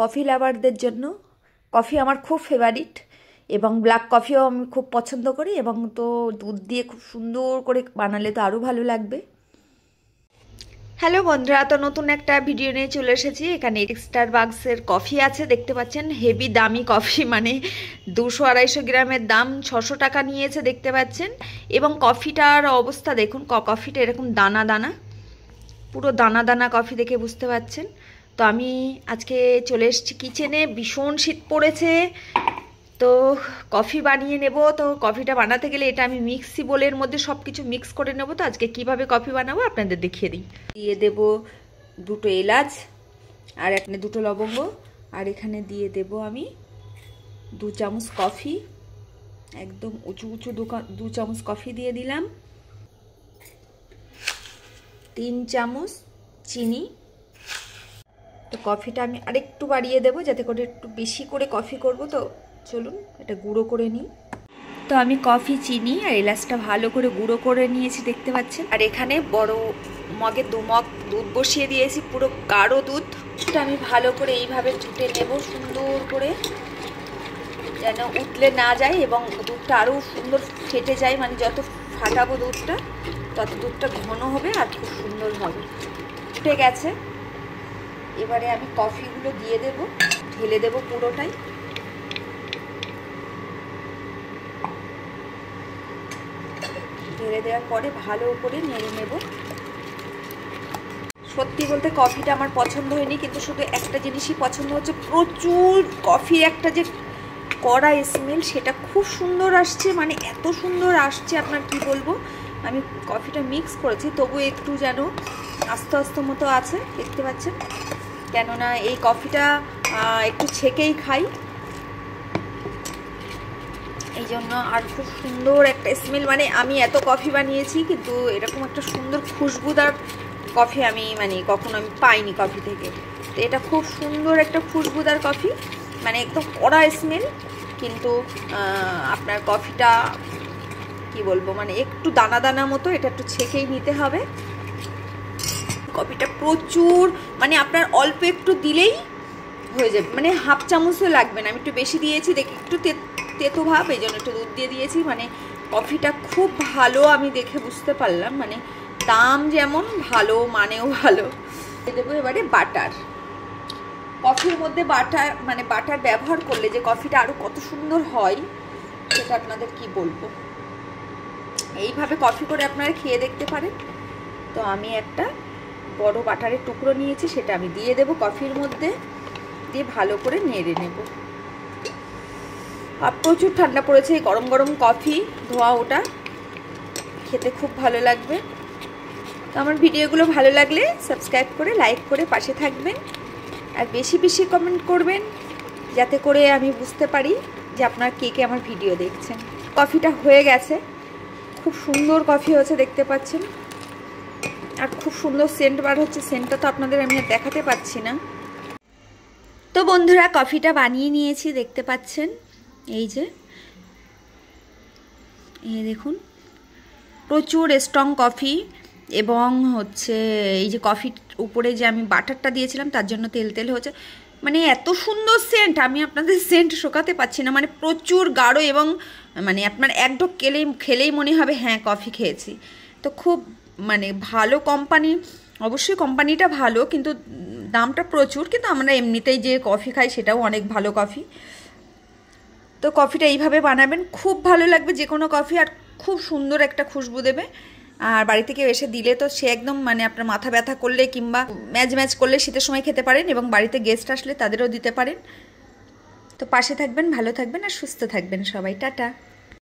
Coffee লাভারদের জন্য। Coffee আমার খুব ফেভারিট এবং ব্ল্যাক কফিও আমি খুব পছন্দ করি, এবং তো দুধ দিয়ে খুব সুন্দর করে বানালে তো আরও ভালো লাগবে। হ্যালো বন্ধুরা, তো নতুন একটা ভিডিও নিয়ে চলে এসেছি। এখানে স্টারবাকসের কফি আছে, দেখতে পাচ্ছেন হেভি দামি কফি, মানে 200-250 গ্রামের দাম 600 টাকা নিয়েছে, দেখতে পাচ্ছেন। এবং কফিটার অবস্থা দেখুন, কফিটা এরকম দানা দানা, পুরো দানা দানা কফি দেখে বুঝতে পাচ্ছেন। তো আমি আজকে চলে এসেছি কিচেনে, ভীষণ শীত পড়েছে, তো কফি বানিয়ে নেব। তো কফিটা বানাতে গেলে এটা আমি মিক্সি বোলের মধ্যে সব কিছু মিক্স করে নেব। তো আজকে কিভাবে কফি বানাবো আপনাদের দেখিয়ে দিই। দিয়ে দেব 2টো এলাচ, আর এখানে 2টো লবঙ্গ, আর এখানে দিয়ে দেব আমি 2 চামচ কফি, একদম উঁচু উঁচু 2 চামচ কফি দিয়ে দিলাম। 3 চামচ চিনি। তো কফিটা আমি আরেকটু বাড়িয়ে দেবো যাতে করে একটু বেশি করে কফি করব। তো চলুন এটা গুঁড়ো করে নিই। তো আমি কফি, চিনি আর এলাচটা ভালো করে গুঁড়ো করে নিয়েছি, দেখতে পাচ্ছেন। আর এখানে বড় মগে 2 মগ দুধ বসিয়ে দিয়েছি, পুরো গাঢ় দুধ। এটা আমি ভালো করে এইভাবে ফুটে নেব সুন্দর করে, যেন উতলে না যায় এবং দুধটা আরও সুন্দর ফেটে যায়। মানে যত ফাটাবো দুধটা তত দুধটা ঘন হবে আর খুব সুন্দর হবে। ফুটে গেছে, এবারে আমি কফিগুলো দিয়ে দেব, ঢেলে দেব পুরোটাই। ঢেলে দেওয়ার পরে ভালো করে নেড়ে নেব। সত্যি বলতে কফিটা আমার পছন্দ হয়নি, কিন্তু শুধু একটা জিনিসই পছন্দ হচ্ছে, প্রচুর কফির একটা যে কড়া স্মেল, সেটা খুব সুন্দর আসছে, মানে এত সুন্দর আসছে আপনার কি বলবো। আমি কফিটা মিক্স করেছি, তবু একটু যেন আস্তে আস্তে মতো আছে, দেখতে পাচ্ছেন। কেননা এই কফিটা একটু ছেঁকেই খাই, এই জন্য। আর খুব সুন্দর একটা স্মেল, মানে আমি এত কফি বানিয়েছি কিন্তু এরকম একটা সুন্দর খুশবুদার কফি আমি কখনো আমি পাইনি কফি থেকে। তো এটা খুব সুন্দর একটা খুশবুদার কফি, মানে একদম কড়া স্মেল, কিন্তু আপনার কফিটা কি বলবো, মানে একটু দানা দানা মতো, এটা একটু ছেঁকেই নিতে হবে। কফিটা প্রচুর, মানে আপনার অল্প একটু দিলেই হয়ে যাবে, মানে হাফ চামচও লাগবে না। আমি একটু বেশি দিয়েছি, দেখি একটু তেতো ভাব, এই জন্য একটু দুধ দিয়ে দিয়েছি। মানে কফিটা খুব ভালো আমি দেখে বুঝতে পারলাম, মানে দাম যেমন ভালো, মানেও ভালো। দেবো এবারে বাটার। কফির মধ্যে বাটার, মানে বাটার ব্যবহার করলে যে কফিটা আরও কত সুন্দর হয় সেটা আপনাদের কি বলবো। এইভাবে কফি করে আপনারা খেয়ে দেখতে পারেন। তো আমি একটা বড় বাটারের টুকরো নিয়েছি, সেটা আমি দিয়ে দেব কফির মধ্যে, দিয়ে ভালো করে নেড়ে নেব। আর প্রচুর ঠান্ডা পড়েছে, গরম গরম কফি ধোয়া ওটা খেতে খুব ভালো লাগবে। তো আমার ভিডিওগুলো ভালো লাগলে সাবস্ক্রাইব করে লাইক করে পাশে থাকবেন, আর বেশি বেশি কমেন্ট করবেন, যাতে করে আমি বুঝতে পারি যে আপনার কে কে আমার ভিডিও দেখছেন। কফিটা হয়ে গেছে, খুব সুন্দর কফি হয়েছে, দেখতে পাচ্ছেন। আর খুব সুন্দর সেন্ট বার হচ্ছে, সেন্টটা তো আপনাদের আমি আর দেখাতে পাচ্ছি না। তো বন্ধুরা, কফিটা বানিয়ে নিয়েছি, দেখতে পাচ্ছেন। এই যে এই দেখুন, প্রচুর স্ট্রং কফি, এবং হচ্ছে এই যে কফির উপরে যে আমি বাটারটা দিয়েছিলাম তার জন্য তেল তেল হচ্ছে, মানে এত সুন্দর সেন্ট, আমি আপনাদের সেন্ট শোকাতে পাচ্ছি না, মানে প্রচুর গাঢ়, এবং মানে আপনার এক ঢোক খেলেই মনে হবে হ্যাঁ কফি খেয়েছি। তো খুব মানে ভালো কোম্পানি, অবশ্যই কোম্পানিটা ভালো, কিন্তু দামটা প্রচুর। কিন্তু আমরা এমনিতেই যে কফি খাই সেটাও অনেক ভালো কফি। তো কফিটা এইভাবে বানাবেন, খুব ভালো লাগবে যে কোনো কফি, আর খুব সুন্দর একটা খুশবু দেবে। আর বাড়ি থেকে এসে দিলে তো সে একদম, মানে আপনার মাথা ব্যথা করলে কিংবা ম্যাচ করলে শীতের সময় খেতে পারেন, এবং বাড়িতে গেস্ট আসলে তাদেরও দিতে পারেন। তো পাশে থাকবেন, ভালো থাকবেন আর সুস্থ থাকবেন সবাই। টাটা।